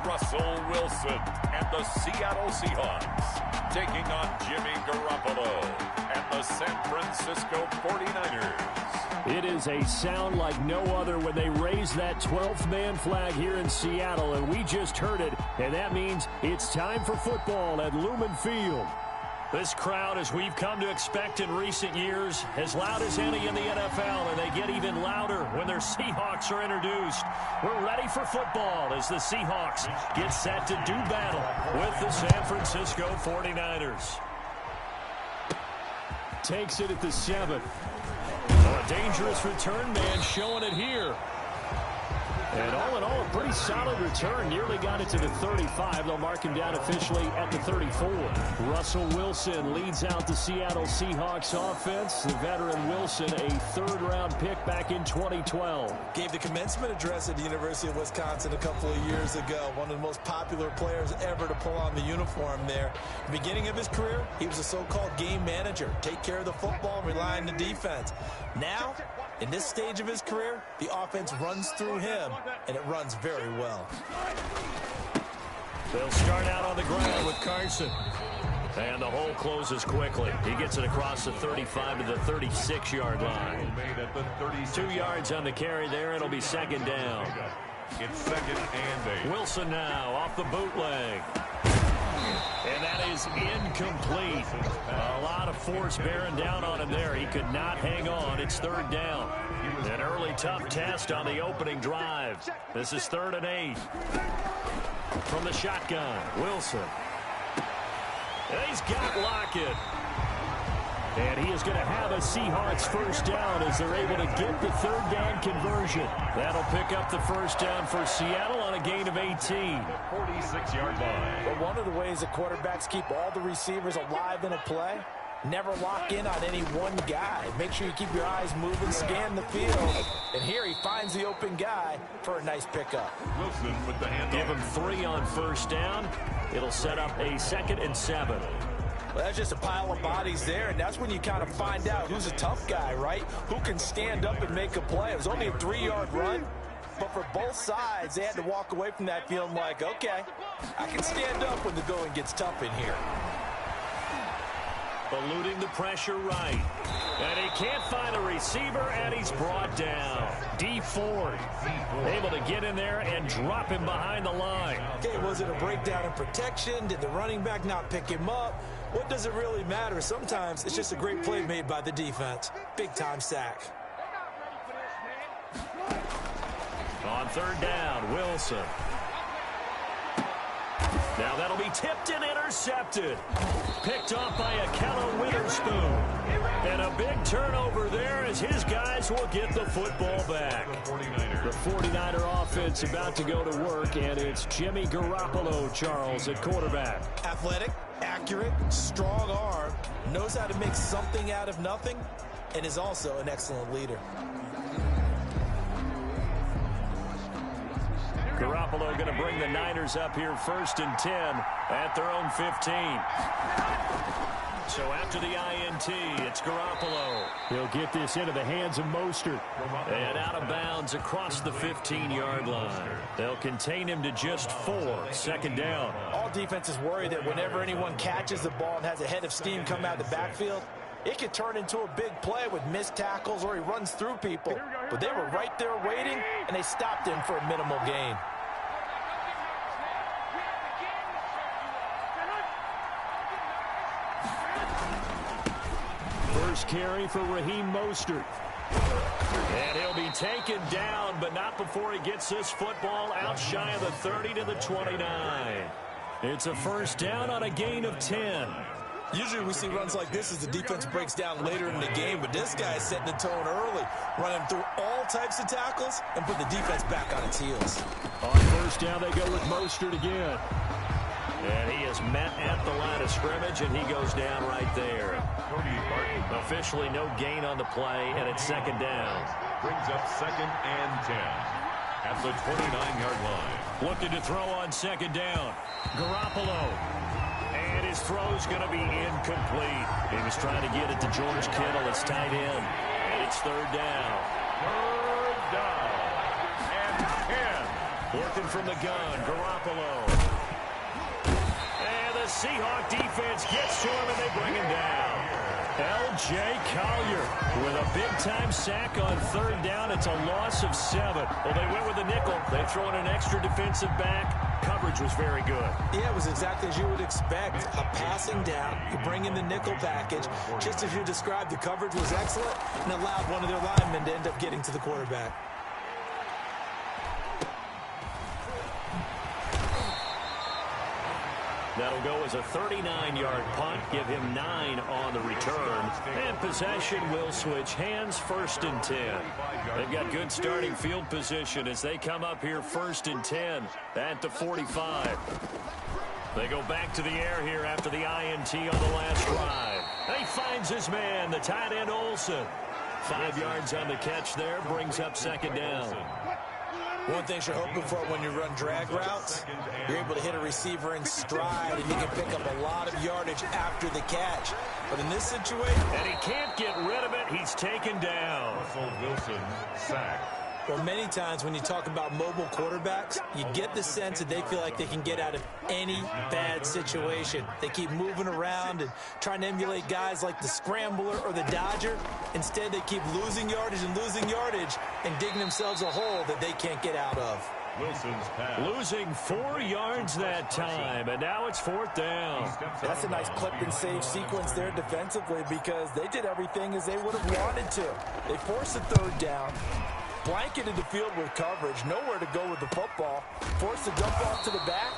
Russell Wilson and the Seattle Seahawks taking on Jimmy Garoppolo and the San Francisco 49ers. It is a sound like no other when they raise that 12th man flag here in Seattle, and we just heard it, and that means it's time for football at Lumen Field. This crowd, as we've come to expect in recent years, as loud as any in the NFL, and they get even louder when their Seahawks are introduced. We're ready for football as the Seahawks get set to do battle with the San Francisco 49ers. Takes it at the 7. A dangerous return man showing it here. And all in all, a pretty solid return. Nearly got it to the 35. They'll mark him down officially at the 34. Russell Wilson leads out the Seattle Seahawks offense. The veteran Wilson, a third-round pick back in 2012. Gave the commencement address at the University of Wisconsin a couple of years ago. One of the most popular players ever to pull on the uniform there. At the beginning of his career, he was a so-called game manager. Take care of the football and rely on the defense. Now, in this stage of his career, the offense runs through him, and it runs very well. They'll start out on the ground with Carson. And the hole closes quickly. He gets it across the 35 to the 36-yard line. 2 yards on the carry there. It'll be second down. It's second and 8. Wilson now off the bootleg. And that is incomplete. A lot of force bearing down on him there. He could not hang on. It's third down. An early tough test on the opening drive. This is 3rd and 8. From the shotgun, Wilson. And he's got Lockett. And he is going to have a Seahawks first down as they're able to get the third down conversion. That'll pick up the first down for Seattle on a gain of 18. 46-yard line. But one of the ways that quarterbacks keep all the receivers alive in a play, never lock in on any one guy. Make sure you keep your eyes moving, scan the field. And here he finds the open guy for a nice pickup. Wilson with the handoff. Give him 3 on first down. It'll set up a 2nd and 7. Well, that's just a pile of bodies there, and that's when you kind of find out who's a tough guy, right? Who can stand up and make a play. It was only a 3-yard run, but for both sides, they had to walk away from that feeling like, okay, I can stand up when the going gets tough in here. Eluding the pressure right. And he can't find a receiver, and he's brought down. D Ford able to get in there and drop him behind the line. Okay, was it a breakdown in protection? Did the running back not pick him up? What does it really matter? Sometimes it's just a great play made by the defense. Big-time sack. On third down, Wilson. Now that'll be tipped and intercepted. Picked off by Akello Witherspoon. And a big turnover there as his guys will get the football back. The 49er offense about to go to work, and it's Jimmy Garoppolo, Charles, at quarterback. Athletic, accurate, strong arm, knows how to make something out of nothing, and is also an excellent leader. Garoppolo going to bring the Niners up here 1st and 10 at their own 15. So after the INT, it's Garoppolo. He'll get this into the hands of Mostert. And out of bounds across the 15-yard line. They'll contain him to just 4. 2nd down. All defenses worry that whenever anyone catches the ball and has a head of steam come out of the backfield, it could turn into a big play with missed tackles or he runs through people. But they were right there waiting, and they stopped him for a minimal gain. First carry for Raheem Mostert. And he'll be taken down, but not before he gets this football out shy of the 30 to the 29. It's a first down on a gain of 10. Usually we see runs like this as the defense breaks down later in the game, but this guy is setting the tone early, running through all types of tackles and put the defense back on its heels. On first down, they go with Mostert again. And he is met at the line of scrimmage, and he goes down right there. Officially no gain on the play, and it's 2nd down. Brings up 2nd and 10 at the 29-yard line. Looking to throw on 2nd down. Garoppolo. And his throw's going to be incomplete. He was trying to get it to George Kittle. It's tight end. And it's 3rd down. 3rd down and 10. Working from the gun, Garoppolo. And the Seahawk defense gets to him, and they bring him down. L.J. Collier with a big-time sack on third down. It's a loss of 7. Well, they went with a nickel. They throw in an extra defensive back. Coverage was very good. Yeah, it was exactly as you would expect. A passing down. You bring in the nickel package. Just as you described, the coverage was excellent and allowed one of their linemen to end up getting to the quarterback. That'll go as a 39-yard punt. Give him 9 on the return. And possession will switch hands, 1st and 10. They've got good starting field position as they come up here 1st and 10 at the 45. They go back to the air here after the INT on the last drive. And he finds his man, the tight end Olsen. 5 yards on the catch there, brings up 2nd down. One thing you're hoping for when you run drag routes, you're able to hit a receiver in stride, and you can pick up a lot of yardage after the catch. But in this situation... And he can't get rid of it. He's taken down. Russell Wilson, sack. Well, many times when you talk about mobile quarterbacks, you get the sense that they feel like they can get out of any bad situation. They keep moving around and trying to emulate guys like the Scrambler or the Dodger. Instead, they keep losing yardage and digging themselves a hole that they can't get out of. Wilson's pass. Losing 4 yards that time, and now it's 4th down. That's a nice clip and save sequence there defensively because they did everything as they would have wanted to. They forced the 3rd down, blanketed the field with coverage, nowhere to go with the football, forced the dump off to the back,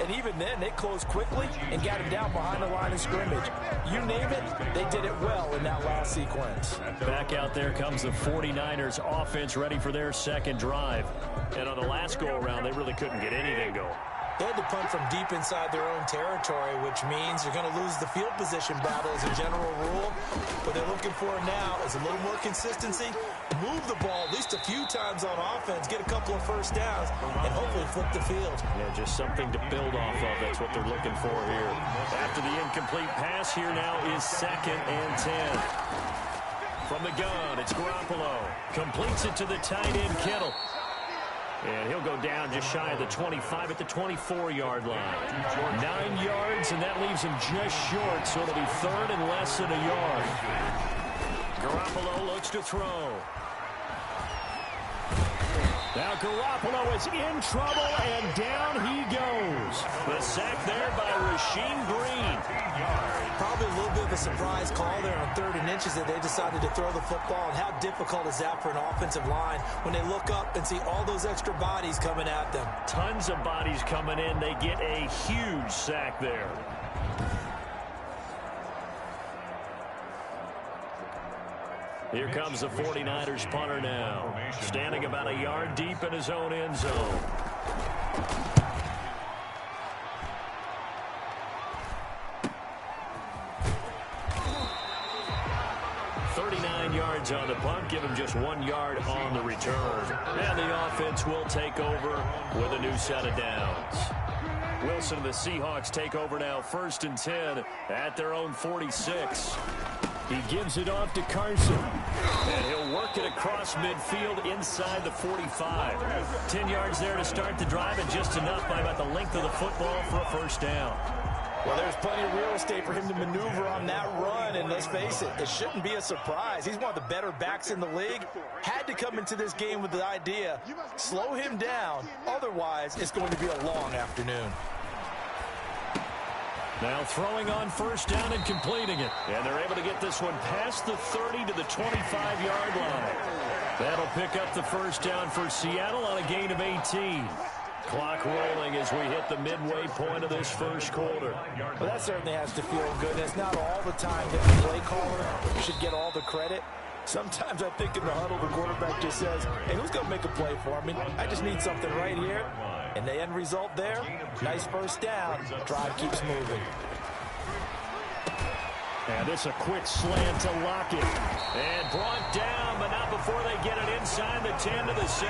and even then they closed quickly and got him down behind the line of scrimmage. You name it, they did it well in that last sequence. Back out there comes the 49ers offense ready for their 2nd drive. And on the last go-around, they really couldn't get anything going. They had to punt from deep inside their own territory, which means you're going to lose the field position battle as a general rule. What they're looking for now is a little more consistency, move the ball at least a few times on offense, get a couple of 1st downs, and hopefully flip the field. Yeah, just something to build off of. That's what they're looking for here. After the incomplete pass, here now is 2nd and 10. From the gun, it's Garoppolo. Completes it to the tight end, Kittle. And he'll go down just shy of the 25 at the 24-yard line. 9 yards, and that leaves him just short, so it'll be 3rd and less than a yard. Garoppolo looks to throw. Now Garoppolo is in trouble, and down he goes. The sack there by Rasheem Green. Probably a little bit of a surprise call there on 3rd and inches that they decided to throw the football. And how difficult is that for an offensive line when they look up and see all those extra bodies coming at them? Tons of bodies coming in. They get a huge sack there. Here comes the 49ers punter now. Standing about a yard deep in his own end zone. Yards on the punt, give him just 1 yard on the return. And the offense will take over with a new set of downs. Wilson and the Seahawks take over now, 1st and 10 at their own 46. He gives it off to Carson. And he'll work it across midfield inside the 45. 10 yards there to start the drive, and just enough by about the length of the football for a 1st down. Well, there's plenty of real estate for him to maneuver on that run, and let's face it, it shouldn't be a surprise. He's one of the better backs in the league. Had to come into this game with the idea, slow him down, otherwise it's going to be a long afternoon. Now throwing on 1st down and completing it. And they're able to get this one past the 30 to the 25-yard line. That'll pick up the 1st down for Seattle on a gain of 18. Clock rolling as we hit the midway point of this 1st quarter. Well, that certainly has to feel good. It's not all the time that the play caller should get all the credit. Sometimes I think in the huddle, the quarterback just says, hey, who's going to make a play for me? I just need something right here. And the end result there, nice 1st down. Drive keeps moving. And this a quick slant to Lockett. And brought down, but not before they get it inside the 10 to the 7.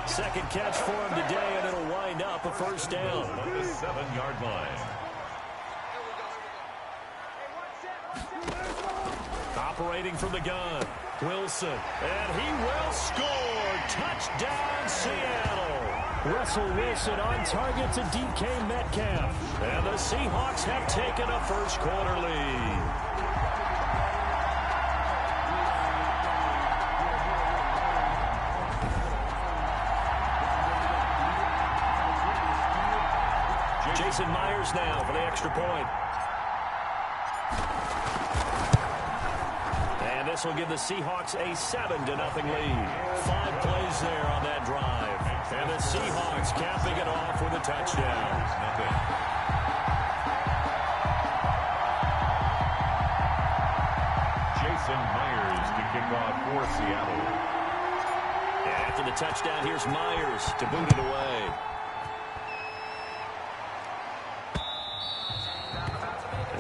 2nd catch for him today, and it'll wind up a 1st down. At the 7-yard line. Operating from the gun, Wilson. And he will score. Touchdown, Seattle. Russell Wilson on target to DK Metcalf. And the Seahawks have taken a first quarter lead. Jason Myers now for the extra point. And this will give the Seahawks a 7-0 lead. 5 plays there on that drive. And the Seahawks capping it off with a touchdown. Jason Myers to kick off for Seattle. After the touchdown, here's Myers to boot it away.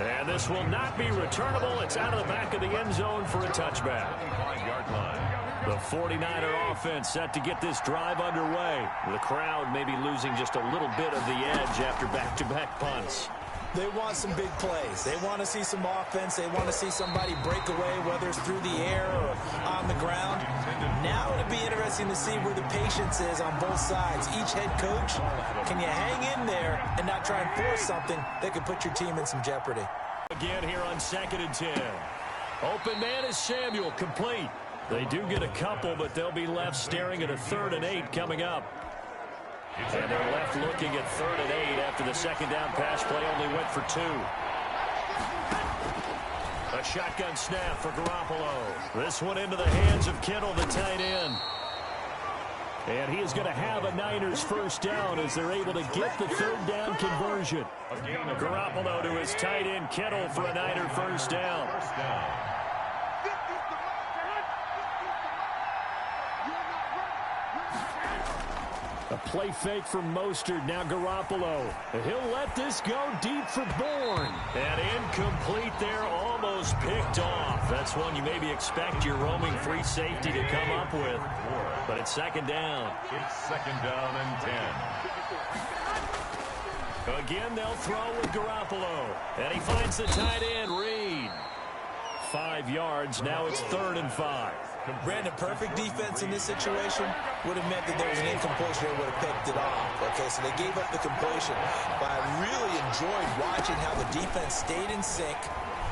And this will not be returnable. It's out of the back of the end zone for a touchback. 5-yard line. The 49er offense set to get this drive underway. The crowd may be losing just a little bit of the edge after back-to-back punts. They want some big plays. They want to see some offense. They want to see somebody break away, whether it's through the air or on the ground. Now it'll be interesting to see where the patience is on both sides. Each head coach, can you hang in there and not try and force something that could put your team in some jeopardy? Again here on 2nd and 10. Open man is Samuel, complete. They do get a couple, but they'll be left staring at a 3rd and 8 coming up. And they're left looking at 3rd and 8 after the second down pass play only went for 2. A shotgun snap for Garoppolo. This one into the hands of Kittle, the tight end. And he is going to have a Niners first down as they're able to get the 3rd down conversion. Garoppolo to his tight end Kittle for a Niner first down. A play fake from Mostert. Now Garoppolo. He'll let this go deep for Bourne. And incomplete there, almost picked off. That's one you maybe expect your roaming free safety to come up with. But it's 2nd down. It's 2nd down and 10. Again, they'll throw with Garoppolo. And he finds the tight end, Reed. 5 yards. Now it's 3rd and 5. Brandon, perfect defense in this situation would have meant that there was an incompletion. They would have picked it off. Okay, so they gave up the completion. But I really enjoyed watching how the defense stayed in sync,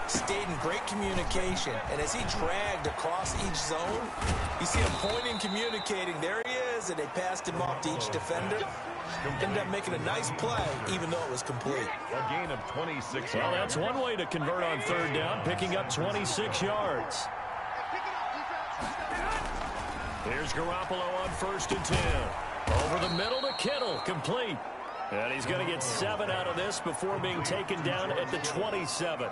stayed in great communication. And as he dragged across each zone, you see him pointing, communicating. There he is, and they passed him off to each defender. Ended up making a nice play, even though it was complete. A gain of 26 yards. Well, that's one way to convert on 3rd down, picking up 26 yards. Here's Garoppolo on 1st and 10. Over the middle to Kittle, complete. And he's going to get 7 out of this before being taken down at the 27.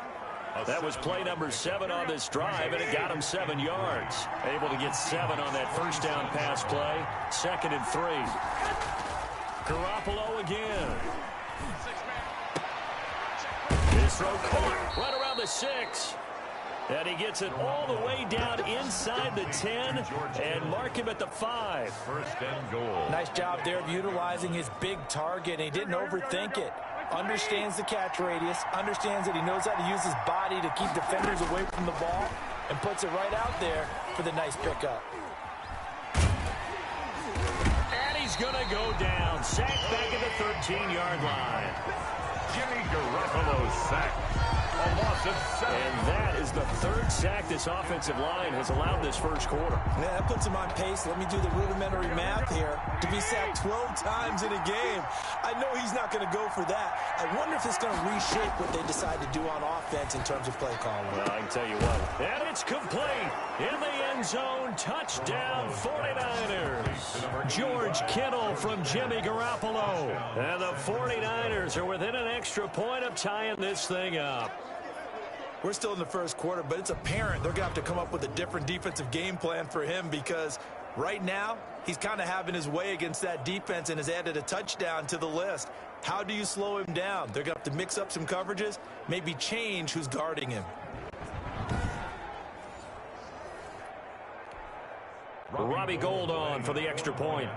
That was play number 7 on this drive, and it got him 7 yards. Able to get 7 on that first down pass play. 2nd and 3. Garoppolo again. His throw caught right around the 6. And he gets it all the way down inside the 10 and mark him at the 5. 1st and goal. Nice job there of utilizing his big target. He didn't overthink it. Understands the catch radius. Understands that he knows how to use his body to keep defenders away from the ball. And puts it right out there for the nice pickup. And he's going to go down. Sacked back at the 13-yard line. Jimmy Garoppolo sacked. A loss of 7. And that is the 3rd sack this offensive line has allowed this first quarter. Yeah, that puts him on pace. Let me do the rudimentary math here. To be sacked 12 times in a game, I know he's not going to go for that. I wonder if it's going to reshape what they decide to do on offense in terms of play calling. Well, I can tell you what. And it's complete. In the end zone, touchdown 49ers. George Kittle from Jimmy Garoppolo. And the 49ers are within an extra point of tying this thing up. We're still in the first quarter, but it's apparent they're going to have to come up with a different defensive game plan for him because right now he's kind of having his way against that defense and has added a touchdown to the list. How do you slow him down? They're going to have to mix up some coverages, maybe change who's guarding him. Robbie Gould on for the extra point.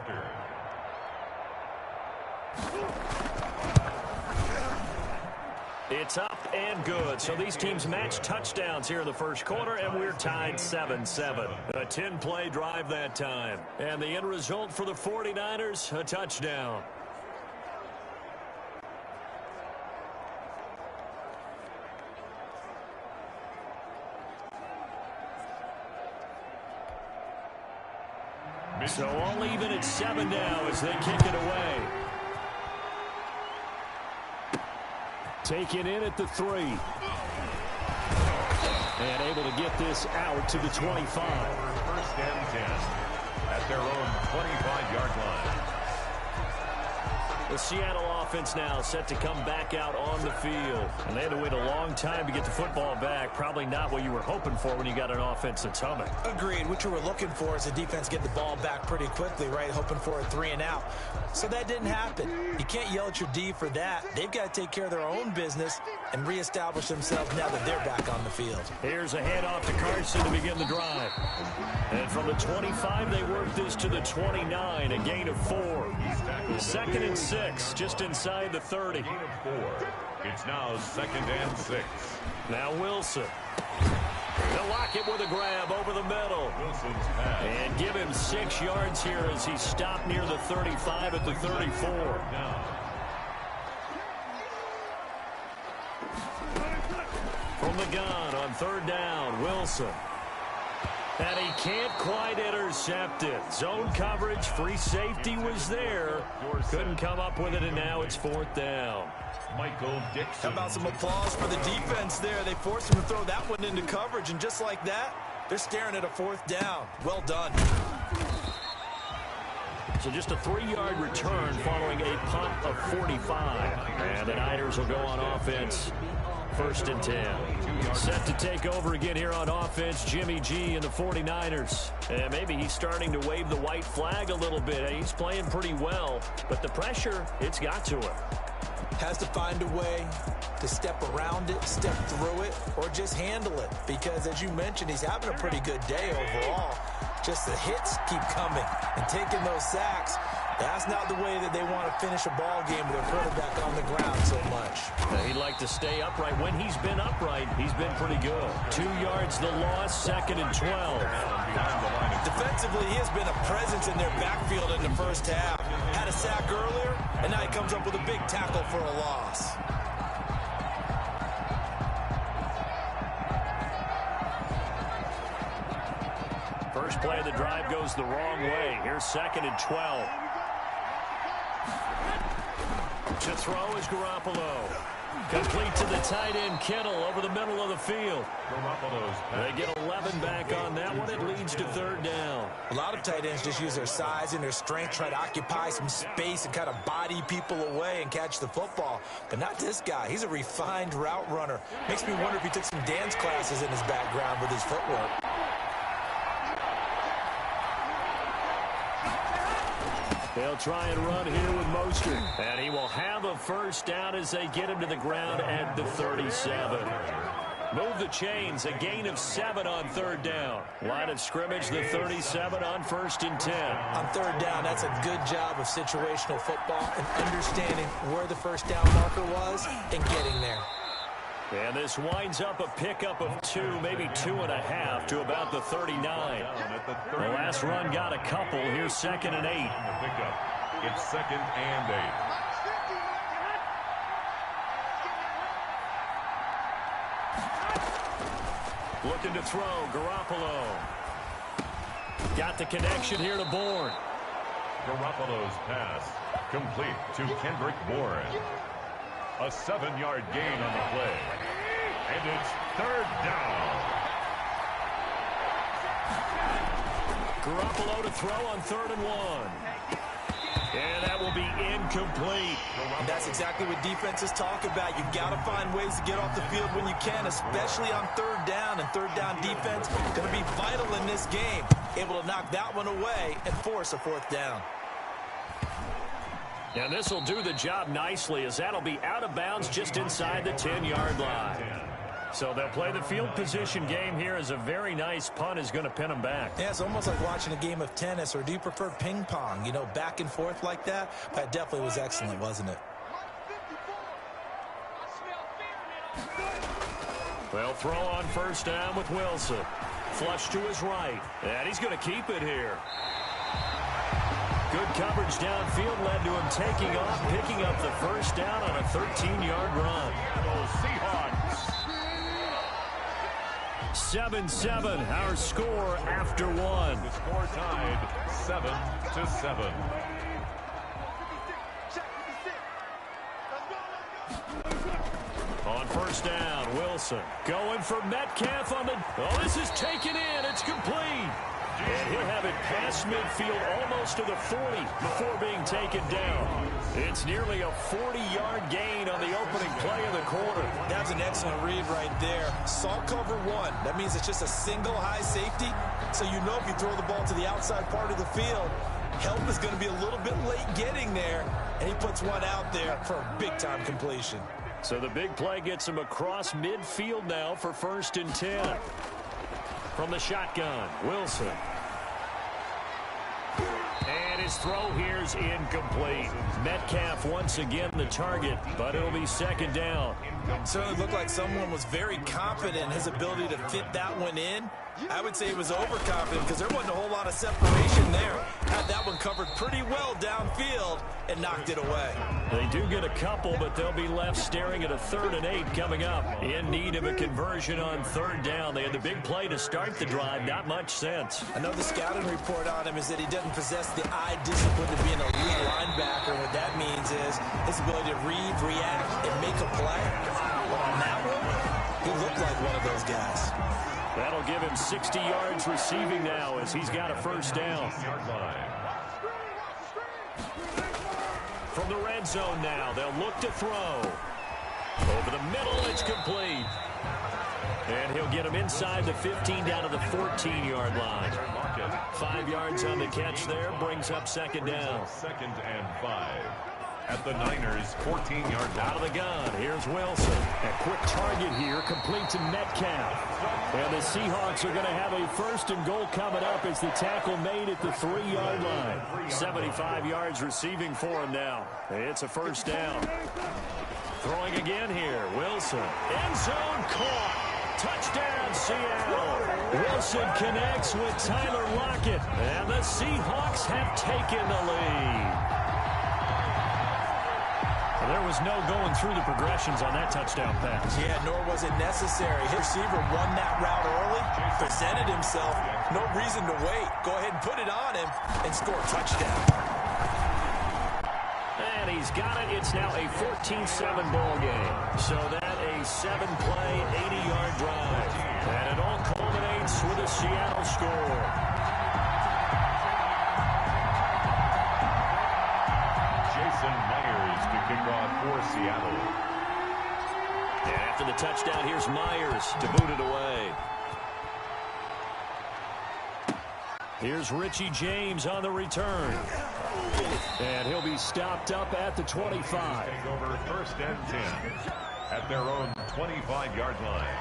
It's up and good. So these teams match touchdowns here in the first quarter, and we're tied 7-7. A 10-play drive that time. And the end result for the 49ers, a touchdown. So all even at 7 now as they kick it away. Taken in at the 3. And able to get this out to the 25. First and 10 at their own 25-yard line. The Seattle offense now set to come back out on the field. And they had to wait a long time to get the football back. Probably not what you were hoping for when you got an offense that's humming. Agreed. What you were looking for is the defense get the ball back pretty quickly, right? Hoping for a 3 and out. So that didn't happen. You can't yell at your D for that. They've got to take care of their own business and reestablish themselves now that they're back on the field. Here's a handoff to Carson to begin the drive. And from the 25, they work this to the 29, a gain of 4. Second and 6, just inside the 30. Gain of 4. It's now second and 6. Now Wilson. They'll lock it with a grab over the middle. Wilson's pass. And give him 6 yards here as he stopped near the 35 at the 34. Now. From the gun on 3rd down, Wilson. And he can't quite intercept it. Zone coverage, free safety was there. Couldn't come up with it, and now it's 4th down. Michael Dixon. How about some applause for the defense there? They forced him to throw that one into coverage, and just like that, they're staring at a 4th down. Well done. So just a 3-yard return following a punt of 45. And the Niners will go on offense. 1st and 10. Set to take over again here on offense, Jimmy G and the 49ers. And maybe he's starting to wave the white flag a little bit. He's playing pretty well, but the pressure, it's got to him. Has to find a way to step around it, step through it, or just handle it. Because as you mentioned, he's having a pretty good day overall. Just the hits keep coming and taking those sacks. That's not the way that they want to finish a ball game with their quarterback on the ground so much. He'd like to stay upright. When he's been upright, he's been pretty good. 2 yards the loss, 2nd and 12. Defensively, he has been a presence in their backfield in the first half. Had a sack earlier, and now he comes up with a big tackle for a loss. First play of the drive goes the wrong way. Here's 2nd and 12. To throw is Garoppolo. Complete to the tight end, Kittle, over the middle of the field. They get 11 back on that one. It leads to 3rd down. A lot of tight ends just use their size and their strength, try to occupy some space and kind of body people away and catch the football. But not this guy. He's a refined route runner. Makes me wonder if he took some dance classes in his background with his footwork. They'll try and run here with Mostert. And he will have a 1st down as they get him to the ground at the 37. Move the chains, a gain of 7 on 3rd down. Line of scrimmage, the 37 on 1st and 10. On 3rd down, that's a good job of situational football and understanding where the 1st down marker was and getting there. And this winds up a pickup of 2, maybe 2.5 to about the 39. The last run got a couple. Here's 2nd and 8. It's 2nd and 8. Looking to throw, Garoppolo. Got the connection here to Bourne. Garoppolo's pass complete to Kendrick Bourne. A 7-yard gain on the play. And it's 3rd down. Garoppolo to throw on 3rd and 1. And that will be incomplete. And that's exactly what defenses talk about. You've got to find ways to get off the field when you can, especially on 3rd down. And 3rd down defense going to be vital in this game. Able to knock that one away and force a 4th down. And this will do the job nicely as that'll be out of bounds just inside the 10-yard line. So they'll play the field position game here as a very nice punt is going to pin them back. Yeah, it's almost like watching a game of tennis, or do you prefer ping pong? You know, back and forth like that? That definitely was excellent, wasn't it? They'll throw on first down with Wilson. Flush to his right. And he's going to keep it here. Good coverage downfield led to him taking off, picking up the first down on a 13-yard run. Seahawks. 7-7, our score after one. The score tied 7-7. On first down, Wilson going for Metcalf on the... Oh, this is taken in. It's complete. And he'll have it past midfield almost to the 40 before being taken down. It's nearly a 40-yard gain on the opening play of the quarter. That's an excellent read right there. Saw cover one. That means it's just a single high safety. So you know if you throw the ball to the outside part of the field, help is going to be a little bit late getting there. And he puts one out there for a big-time completion. So the big play gets him across midfield now for 1st and 10. From the shotgun, Wilson. And his throw here is incomplete. Metcalf once again the target, but it'll be 2nd down. Certainly looked like someone was very confident in his ability to fit that one in. I would say he was overconfident because there wasn't a whole lot of separation there. Had that one covered pretty well downfield and knocked it away. They do get a couple, but they'll be left staring at a 3rd and 8 coming up. In need of a conversion on 3rd down. They had the big play to start the drive. Not much sense. I know the scouting report on him is that he doesn't possess the eye discipline to be an elite linebacker. What that means is his ability to read, react, and make a play. Well, on that one, he looked like one of those guys. That'll give him 60 yards receiving now as he's got a 1st down. From the red zone now, they'll look to throw. Over the middle, it's complete. And he'll get him inside the 15 down to the 14-yard line. 5 yards on the catch there, brings up 2nd down. 2nd and 5. At the Niners' 14-yard line. Out of the gun, here's Wilson. A quick target here, complete to Metcalf. And the Seahawks are going to have a 1st and goal coming up as the tackle made at the 3-yard line. 75 yards receiving for him now. It's a 1st down. Throwing again here, Wilson. End zone caught. Touchdown, Seattle. Wilson connects with Tyler Lockett. And the Seahawks have taken the lead. There was no going through the progressions on that touchdown pass. Yeah, nor was it necessary. His receiver won that route early, presented himself. No reason to wait. Go ahead and put it on him and score a touchdown. And he's got it. It's now a 14-7 ball game. So that a 7-play, 80-yard drive. And it all culminates with a Seattle score. Kick off for Seattle. And after the touchdown, here's Myers to boot it away. Here's Richie James on the return. And he'll be stopped up at the 25. Take over 1st and 10 at their own 25-yard line.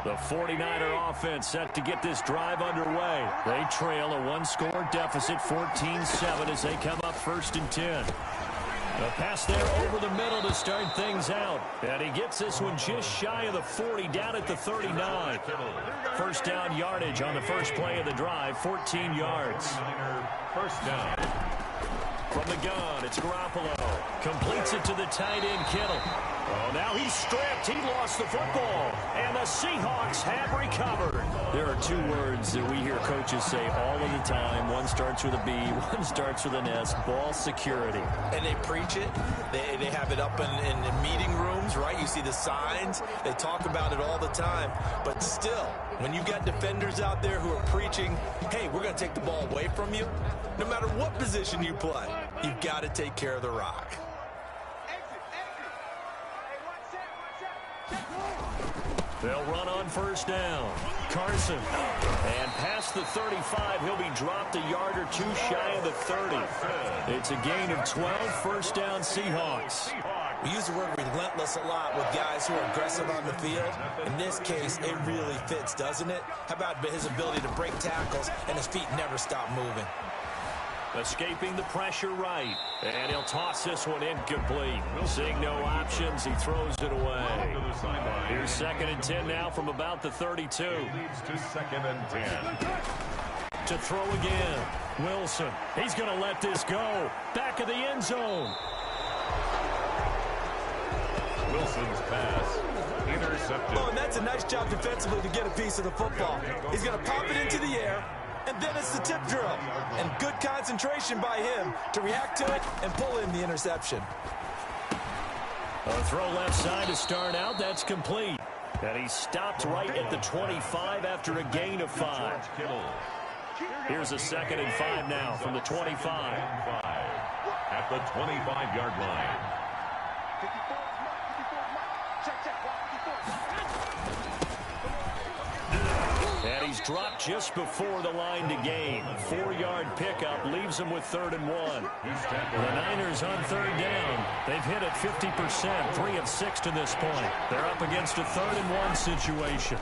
The 49er offense set to get this drive underway. They trail a 1-score deficit, 14-7, as they come up 1st and 10. A pass there over the middle to start things out. And he gets this one just shy of the 40, down at the 39. 1st down yardage on the first play of the drive, 14 yards. 1st down. From the gun, it's Garoppolo. Completes it to the tight end, Kittle. Oh, now he's stripped. He lost the football. And the Seahawks have recovered. There are 2 words that we hear coaches say all of the time. One starts with a B, one starts with an S. Ball security. And they preach it. They have it up in meeting rooms, right? You see the signs. They talk about it all the time. But still, when you got defenders out there who are preaching, hey, we're going to take the ball away from you, no matter what position you play, you've got to take care of the rock. They'll run on 1st down. Carson. And past the 35, he'll be dropped a yard or 2 shy of the 30. It's a gain of 12, 1st down Seahawks. We use the word relentless a lot with guys who are aggressive on the field. In this case, it really fits, doesn't it? How about his ability to break tackles and his feet never stop moving? Escaping the pressure right. And he'll toss this one incomplete. Seeing no options, he throws it away. Here's 2nd and 10 now from about the 32. Leads to 2nd and 10. To throw again. Wilson. He's going to let this go. Back of the end zone. Wilson's pass intercepted. Oh, and that's a nice job defensively to get a piece of the football. He's going to pop it into the air, and then it's the tip drill. And good concentration by him to react to it and pull in the interception. A throw left side to start out. That's complete. And he stopped right at the 25 after a gain of 5. Here's a 2nd and 5 now from the 25. At the 25-yard line. And he's dropped just before the line to gain. 4-yard pickup leaves him with 3rd and 1. The Niners on 3rd down. They've hit it 50%, 3 of 6 to this point. They're up against a 3rd and 1 situation.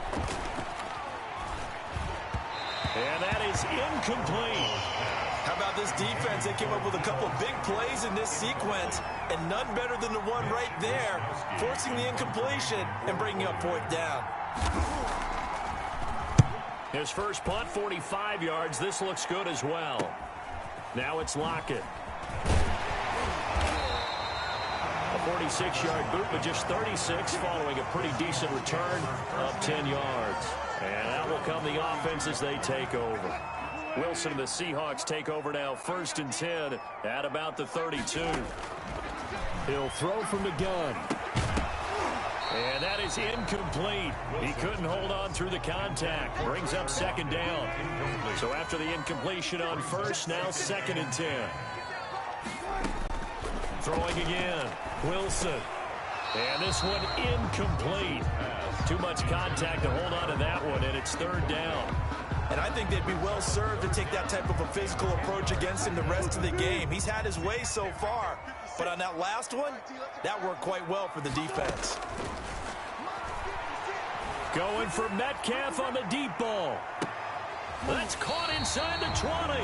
And that is incomplete. How about this defense? They came up with a couple of big plays in this sequence, and none better than the one right there, forcing the incompletion and bringing up 4th down. His first punt, 45 yards. This looks good as well. Now it's Lockett. A 46-yard boot, but just 36 following a pretty decent return of 10 yards. And out will come the offense as they take over. Wilson and the Seahawks take over now, 1st and 10 at about the 32. He'll throw from the gun. And that is incomplete. He couldn't hold on through the contact. Brings up 2nd down. So after the incompletion on 1st, now 2nd and 10. Throwing again. Wilson. And this one incomplete. Too much contact to hold on to that one, and it's 3rd down. And I think they'd be well served to take that type of a physical approach against him the rest of the game. He's had his way so far, but on that last one, that worked quite well for the defense. Going for Metcalf on the deep ball. That's caught inside the 20.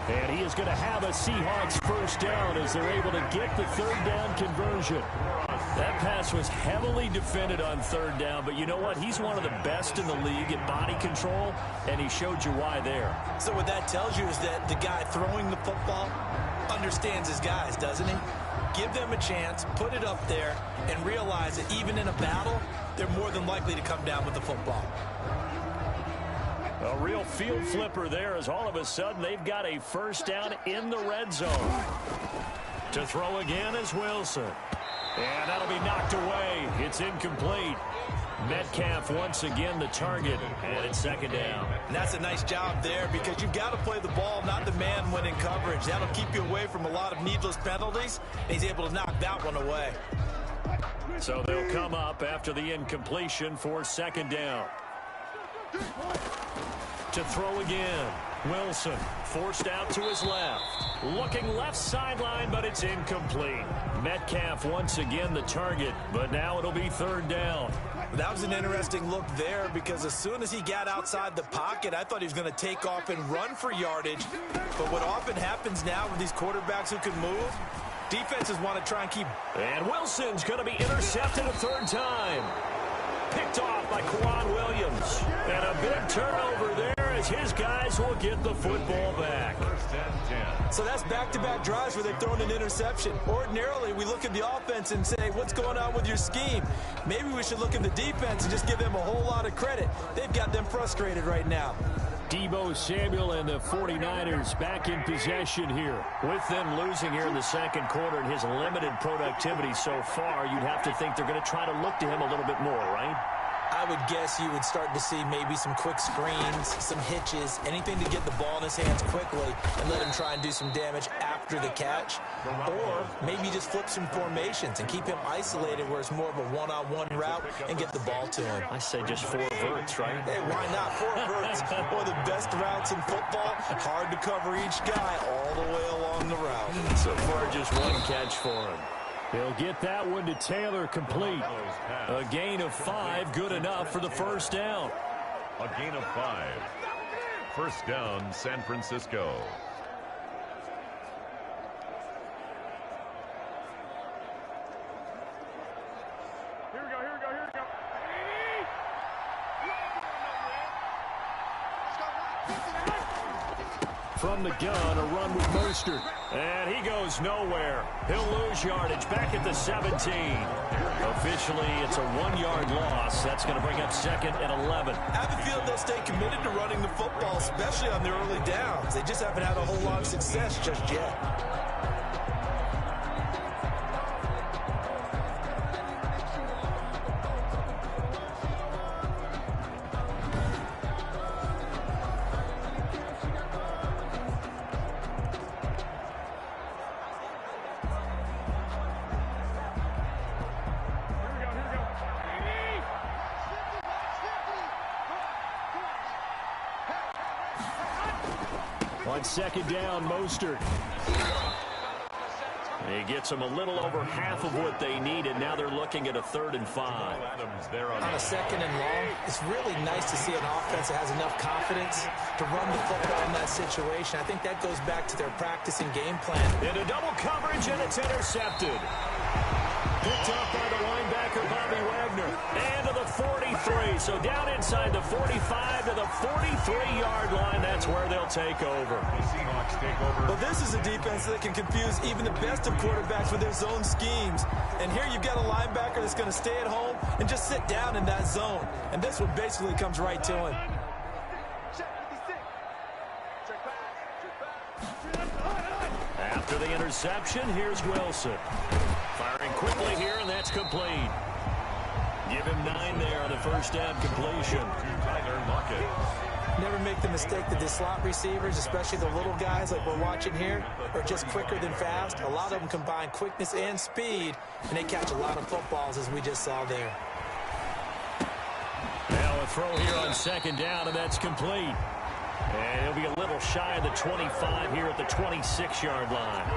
And he is going to have a Seahawks 1st down as they're able to get the 3rd down conversion. That pass was heavily defended on 3rd down, but you know what? He's one of the best in the league at body control, and he showed you why there. So what that tells you is that the guy throwing the football understands his guys, doesn't he? Give them a chance, put it up there, and realize that even in a battle, they're more than likely to come down with the football. A real field flipper there as all of a sudden they've got a 1st down in the red zone. To throw again is Wilson. And that'll be knocked away. It's incomplete. Metcalf once again the target, and it's 2nd down. And that's a nice job there because you've got to play the ball, not the man when in coverage. That'll keep you away from a lot of needless penalties, and he's able to knock that one away. So they'll come up after the incompletion for 2nd down. To throw again. Wilson forced out to his left. Looking left sideline, but it's incomplete. Metcalf once again the target, but now it'll be 3rd down. That was an interesting look there because as soon as he got outside the pocket, I thought he was going to take off and run for yardage. But what often happens now with these quarterbacks who can move, defenses want to try and keep. And Wilson's going to be intercepted a 3rd time. Picked off by Quan Williams. And a big turnover there as his guys will get the football back. 1st and 10. So that's back-to-back drives where they've thrown an interception. Ordinarily, we look at the offense and say, what's going on with your scheme? Maybe we should look at the defense and just give them a whole lot of credit. They've got them frustrated right now. Deebo Samuel and the 49ers back in possession here. With them losing here in the 2nd quarter and his limited productivity so far, you'd have to think they're going to try to look to him a little bit more, right? I would guess you would start to see maybe some quick screens, some hitches, anything to get the ball in his hands quickly and let him try and do some damage after the catch. Or maybe just flip some formations and keep him isolated where it's more of a one-on-one route and get the ball to him. I say just 4 verts, right? Hey, why not? 4 verts, one of the best routes in football. Hard to cover each guy all the way along the route. So far, just 1 catch for him. He'll get that one to Taylor complete. A gain of 5, good enough for the 1st down. A gain of 5. 1st down, San Francisco. from the gun, a run with Mostert. And he goes nowhere. He'll lose yardage back at the 17. Officially, it's a 1-yard loss. That's going to bring up 2nd and 11. I have a feeling they'll stay committed to running the football, especially on the early downs. They just haven't had a whole lot of success just yet. On 2nd down, Mostert. He gets them a little over half of what they needed. Now they're looking at a 3rd and 5. On a 2nd and long, it's really nice to see an offense that has enough confidence to run the football in that situation. I think that goes back to their practice and game plan. Into double coverage, and it's intercepted. Picked up by the linebacker, Bobby Wagner. And to the 43. So down inside the 45 to the 43-yard line. That's where they'll take over. The Seahawks take over. Well, this is a defense that can confuse even the best of quarterbacks with their zone schemes. And here you've got a linebacker that's going to stay at home and just sit down in that zone. And this one basically comes right to him. After the interception, here's Wilson. Firing quickly here, and that's complete. Give him 9 there on the first down completion. Tyler Lockett. Never make the mistake that the slot receivers, especially the little guys like we're watching here, are just quicker than fast. A lot of them combine quickness and speed, and they catch a lot of footballs, as we just saw there. Now a throw here on 2nd down, and that's complete. And he'll be a little shy of the 25 here at the 26-yard line.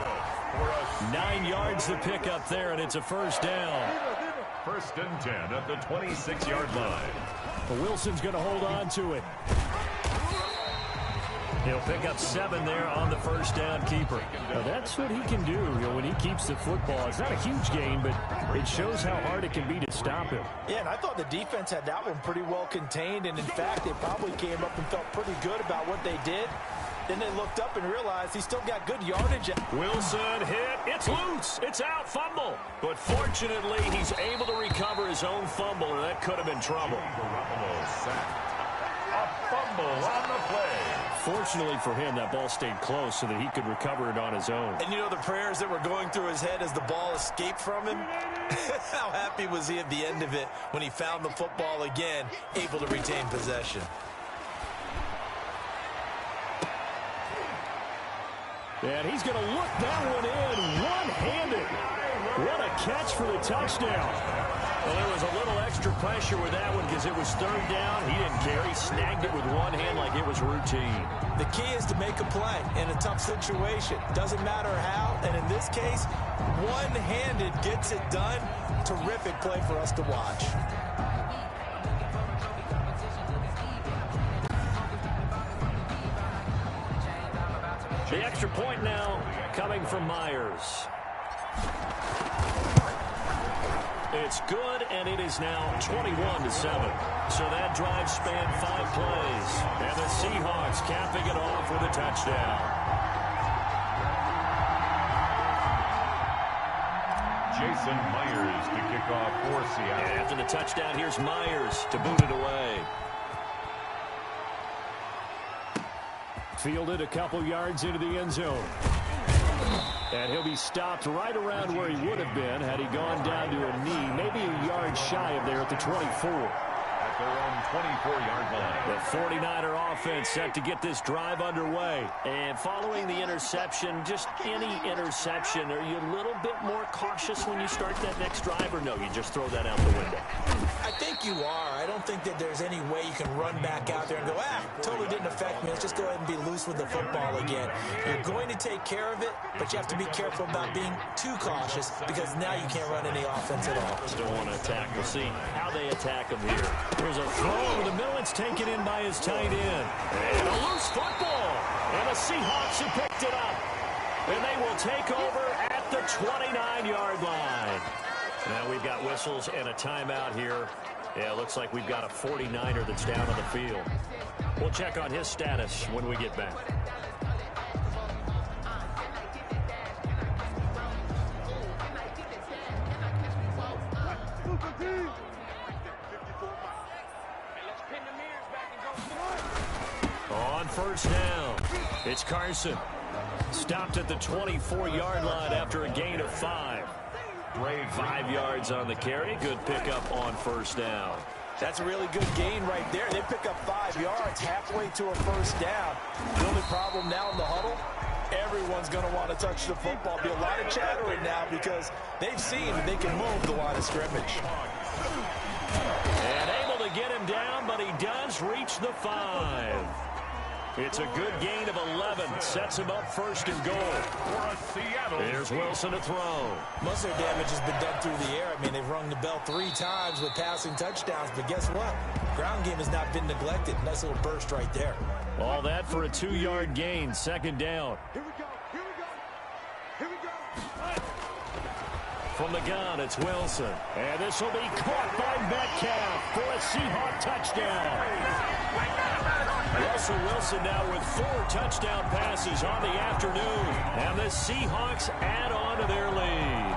9 yards to pick up there, and it's a first down. 1st and 10 at the 26-yard line. But Wilson's going to hold on to it. He'll pick up 7 there on the first down keeper. Now that's what he can do, when he keeps the football. It's not a huge gain, but it shows how hard it can be to stop him. Yeah, and I thought the defense had that one pretty well contained, and in fact, they probably came up and felt pretty good about what they did. Then they looked up and realized he still got good yardage. Wilson hit. It's loose. It's out. Fumble. But fortunately, he's able to recover his own fumble, and that could have been trouble. Garoppolo sacked. A fumble on the play. Fortunately for him, that ball stayed close so that he could recover it on his own. And you know the prayers that were going through his head as the ball escaped from him? How happy was he at the end of it when he found the football again, able to retain possession? And he's going to look that one in one-handed. What a catch for the touchdown. Well, there was a little extra pressure with that one because it was 3rd down. He didn't care. He snagged it with one hand like it was routine. The key is to make a play in a tough situation. Doesn't matter how, and in this case, one-handed gets it done. Terrific play for us to watch. The extra point now coming from Myers. It's good, and it is now 21-7. So that drive spanned 5 plays. And the Seahawks capping it off with a touchdown. Jason Myers to kick off for Seattle. And after the touchdown, here's Myers to boot it away. Fielded a couple yards into the end zone. And he'll be stopped right around where he would have been had he gone down to a knee, maybe a yard shy of there at the 24. At their own 24-yard line. The 49er offense set to get this drive underway. And following the interception, just any interception, are you a little bit more cautious when you start that next drive, or no, you just throw that out the window? I think you are. I don't think that there's any way you can run back out there and go, totally didn't affect me. Let's just go ahead and be loose with the football again. You're going to take care of it, but you have to be careful about being too cautious because now you can't run any offense at all. Still want to attack. We'll see how they attack him here. There's a throw over the middle. It's taken in by his tight end. And a loose football. And the Seahawks have picked it up. And they will take over at the 29-yard line. Now we've got whistles and a timeout here. Yeah, it looks like we've got a 49er that's down on the field. We'll check on his status when we get back. first down. It's Carson. Stopped at the 24-yard line after a gain of 5. 5 yards on the carry. Good pickup on first down. That's a really good gain right there. They pick up 5 yards halfway to a first down. The only problem now in the huddle, everyone's going to want to touch the football. Be a lot of chattering now because they've seen they can move the line of scrimmage. And able to get him down, but he does reach the 5. It's a good gain of 11. Sets him up first and goal. Here's Wilson to throw. Most of their damage has been done through the air. I mean, they've rung the bell 3 times with passing touchdowns. But guess what? Ground game has not been neglected. Nice little burst right there. All that for a 2-yard gain. Second down. Here we go. Here we go. Here we go. From the gun, it's Wilson. And this will be caught by Metcalf for a Seahawk touchdown. Russell Wilson now with 4 touchdown passes on the afternoon. And the Seahawks add on to their lead.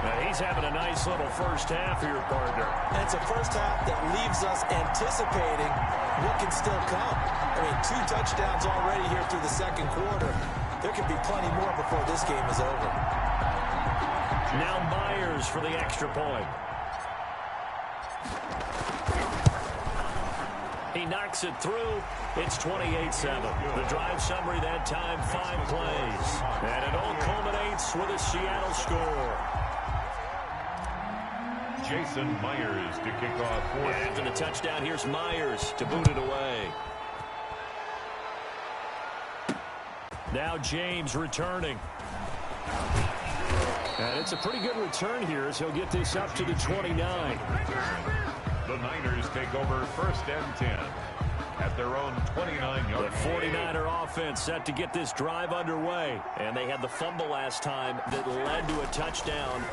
Now he's having a nice little first half here, partner. And it's a first half that leaves us anticipating what can still come. I mean, 2 touchdowns already here through the second quarter. There could be plenty more before this game is over. Now Myers for the extra point. He knocks it through. It's 28-7. The drive summary that time, 5 plays. And it all culminates with a Seattle score. Jason Myers to kick off. After the touchdown, here's Myers to boot it away. Now James returning. And it's a pretty good return here as he'll get this up to the 29. The Niners take over first and 10 at their own 29-yard. The 49er offense set to get this drive underway. And they had the fumble last time that led to a touchdown.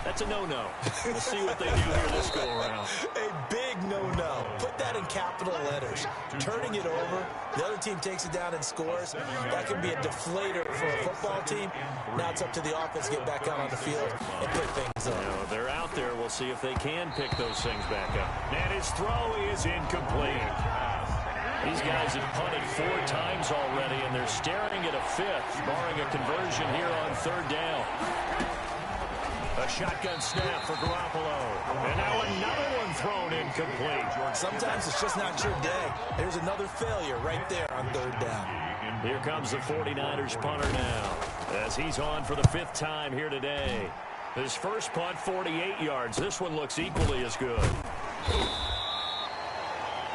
That's a no-no. We'll see what they do here this go-around. A big no-no. Put that in capital letters. Turning it over, the other team takes it down and scores. That can be a deflator for a football team. Now it's up to the offense to get back out on the field and pick things up. You know, they're out there. We'll see if they can pick those things back up. And his throw is incomplete. These guys have punted 4 times already, and they're staring at a 5th, barring a conversion here on 3rd down. A shotgun snap for Garoppolo. And now another one thrown incomplete. Sometimes it's just not your day. There's another failure right there on 3rd down. Here comes the 49ers punter now, as he's on for the 5th time here today. His first punt, 48 yards. This one looks equally as good.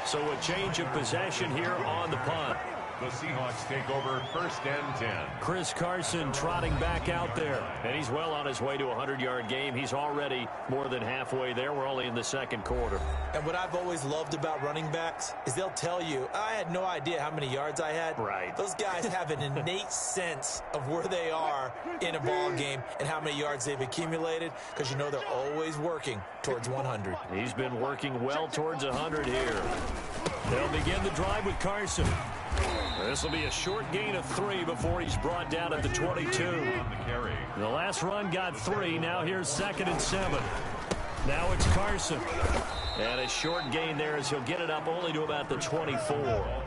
So a change of possession here on the punt. The Seahawks take over first and 10. Chris Carson trotting back out there. And he's well on his way to a 100-yard game. He's already more than halfway there. We're only in the second quarter. And what I've always loved about running backs is they'll tell you, I had no idea how many yards I had. Right. Those guys have an innate sense of where they are in a ball game and how many yards they've accumulated, because you know they're always working towards 100. He's been working well towards 100 here. They'll begin the drive with Carson. This will be a short gain of 3 before he's brought down at the 22. The last run got 3. Now here's 2nd and 7. Now it's Carson. And a short gain there as he'll get it up only to about the 24.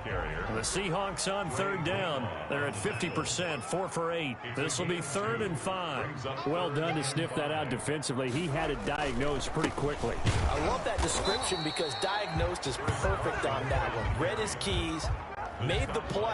The Seahawks on 3rd down. They're at 50%, 4 for 8. This will be 3rd and 5. Well done to sniff that out defensively. He had it diagnosed pretty quickly. I love that description because diagnosed is perfect on that one. Read his keys, made the play.